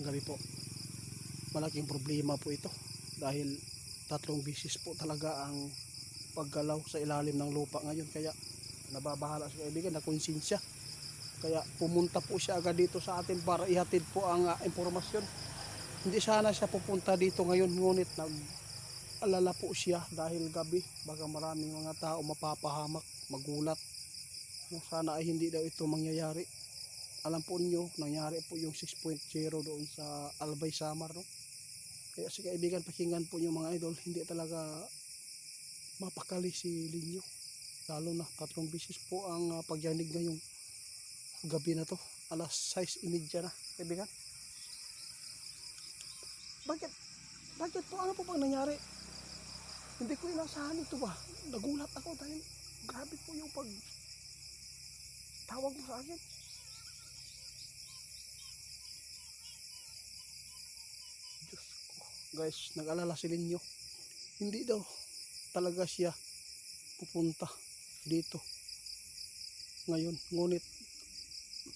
magandang gabi po. Malaking problema po ito dahil 3 bisis po talaga ang paggalaw sa ilalim ng lupa ngayon, kaya nababahala sa kaibigan na konsensya. Kaya pumunta po siya agad dito sa atin para ihatid po ang impormasyon. Hindi sana siya pupunta dito ngayon, ngunit nag-alala po siya dahil gabi, baka maraming mga tao mapapahamak, magulat. Sana ay hindi daw ito mangyayari. Alam po ninyo, nangyari po yung 6.0 doon sa Albay Samar, no? Kaya si kaibigan, pakinggan po yung mga idol, hindi talaga mapakali si Linyo. Lalo na 3 bisis po ang pagyanig ngayong gabi na to, alas 6:30 na, kaibigan. Bakit po, ano po bang nangyari? Hindi ko inasahan ito ba? Nagulat ako dahil grabe po yung pag tawag mo sa akin. Diyos ko. Guys, nag-alala si Linyo. Hindi daw talaga siya pupunta dito ngayon. Ngunit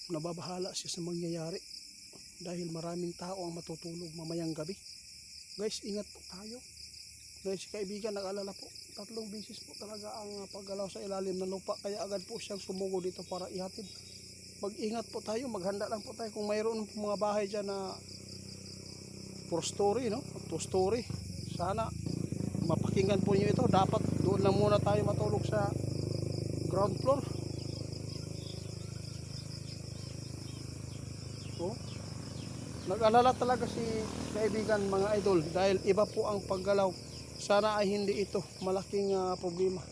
nababahala siya sa mangyayari dahil maraming tao ang matutulog mamayang gabi. Guys, ingat po tayo. Guys, kaibigan, nag-alala po. 3 bisis po talaga ang paggalaw sa ilalim ng lupa, kaya agad po siyang sumugo dito para ihatid. Mag-ingat po tayo, maghanda lang po tayo kung mayroon po mga bahay dyan na 4 story, no? 2 story. Sana mapakinggan po niyo ito. Dapat doon lang muna tayo matulog sa ground floor. Oh. Nag-alala talaga si kaibigan, mga idol, dahil iba po ang paggalaw. Sana ay hindi ito malaking problema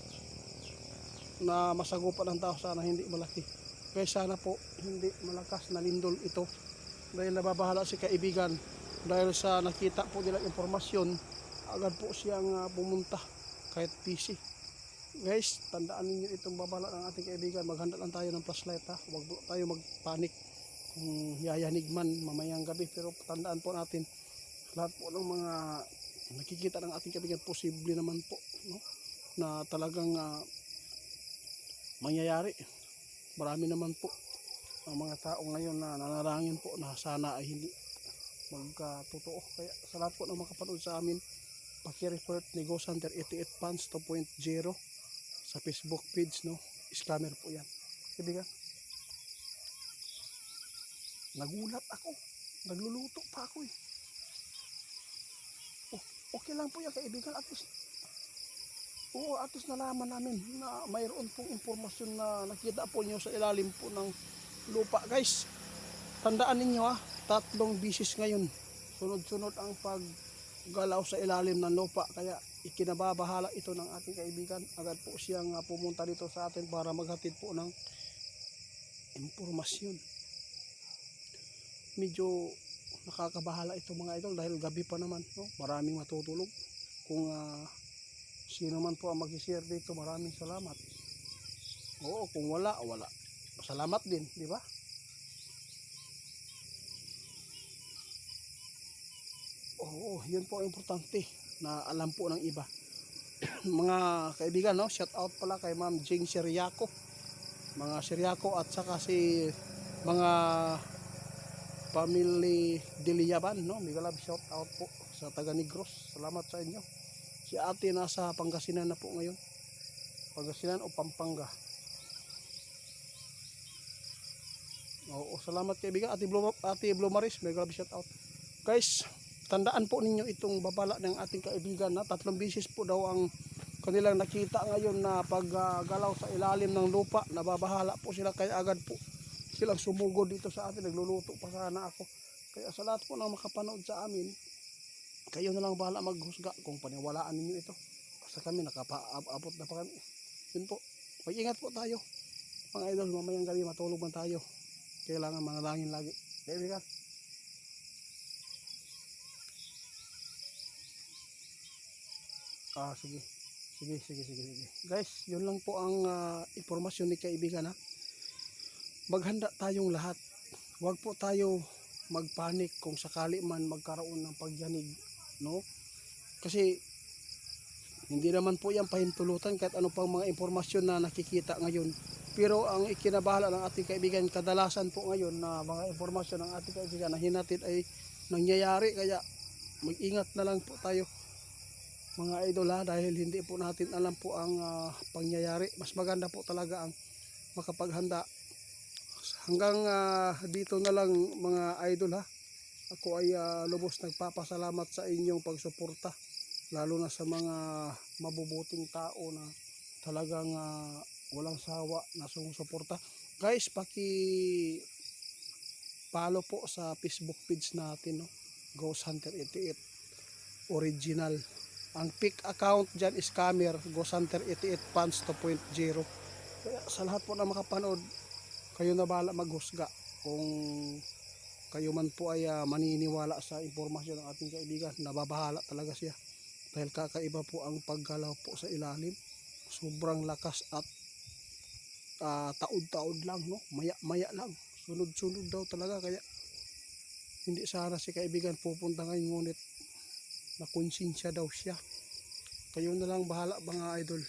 na masagupan ng tao. Sana hindi malaki. Kaya sana po hindi malakas na lindol ito, dahil nababahala si kaibigan. Dahil sa nakita po nila informasyon, agad po siyang pumunta kahit busy. Guys, tandaan niyo itong babala ng ating kaibigan. Maghanda lang tayo ng flashlight, ha. Huwag tayo magpanik kung yayanig man mamayang gabi. Pero tandaan po natin, lahat po ng mga nakikita ng ating kaibigan, posible naman po, no, na talagang mangyayari. Marami naman po ang mga tao ngayon na nanalangin po na sana ay hindi magkatotoo. Kaya sa lahat po ng makapanood sa amin, paki-report Negosyo Hunter 88 Fans 2.0 sa Facebook page, no? Scammer po yan, kaibigan. Nagulat ako, nagluluto pa ako eh. Okay lang po yan, kaibigan. At least nalaman namin na mayroon pong impormasyon na nakita po nyo sa ilalim po ng lupa. Guys, tandaan ninyo, 3 bisis ngayon sunod-sunod ang paggalaw sa ilalim ng lupa, kaya ikinababahala ito ng ating kaibigan. Agad po siyang pumunta dito sa atin para maghatid po ng impormasyon. Medyo nakakabahala ito, mga idol, dahil gabi pa naman, no? Maraming matutulog. Kung sino man po ang mag-share dito, maraming salamat. Oo, kung wala, salamat din, di ba? Oo, yun po ang importante na alam po ng iba. Mga kaibigan, no? Shout out pala kay Ma'am Jing Siriaco, mga Siriaco, at saka si mga Family Diliaban, no? Mega love shout out po sa taga Negros. Salamat sa inyo. Si ate nasa Pangasinan na po ngayon. Pangasinan o Pampanga. Oo, salamat kaibigan. Ate Blomaris, mega love shout out. Guys, tandaan po ninyo itong babala ng ating kaibigan, na 3 bisis po daw ang kanilang nakita ngayon na paggalaw sa ilalim ng lupa. Nababahala po sila, kaya agad po silang sumugod dito sa atin. Nagluluto pa sana ako. Kaya sa lahat po ng makapanood sa amin, kayo na lang bahala maghusga kung paniwalaan ninyo ito. Basta kami nakapaabot na pa kami. Yun po, mag-ingat po tayo, mga idol. Mamayang gabi matulog man tayo, kailangan manalangin lagi. Kaibigan, sige. Guys, yun lang po ang informasyon ni kaibigan, ha. Maghanda tayong lahat. Huwag po tayo magpanik kung sakali man magkaroon ng pagyanig, no? Kasi hindi naman po yan pahintulutan kahit ano pang mga impormasyon na nakikita ngayon. Pero ang ikinabahala ng ating kaibigan, kadalasan po ngayon na mga impormasyon ng ating kaibigan na hinatid ay nangyayari, kaya mag-ingat na lang po tayo mga idol ha, dahil hindi po natin alam po ang pangyayari. Mas maganda po talaga ang makapaghanda. Hanggang dito na lang mga idol ha. Ako ay lubos nagpapasalamat sa inyong pagsuporta, lalo na sa mga mabubuting tao na talagang walang sawa na sumusuporta. Guys, follow po sa Facebook page natin, no? Ghost Hunter 88 Original. Ang pick account dyan is Scammer Ghost Hunter 88 Fans 2.0. Kaya sa lahat po na makapanood, kayo na bahala maghusga kung kayo man po ay maniniwala sa impormasyon ng ating kaibigan. Nababahala talaga siya dahil kakaiba po ang paggalaw po sa ilalim. Sobrang lakas at taod-taod lang, no? Maya-maya lang, sunod-sunod daw talaga. Kaya hindi sana si kaibigan pupunta ngayon, ngunit nakonsensya daw siya. Kayo na lang bahala mga idol.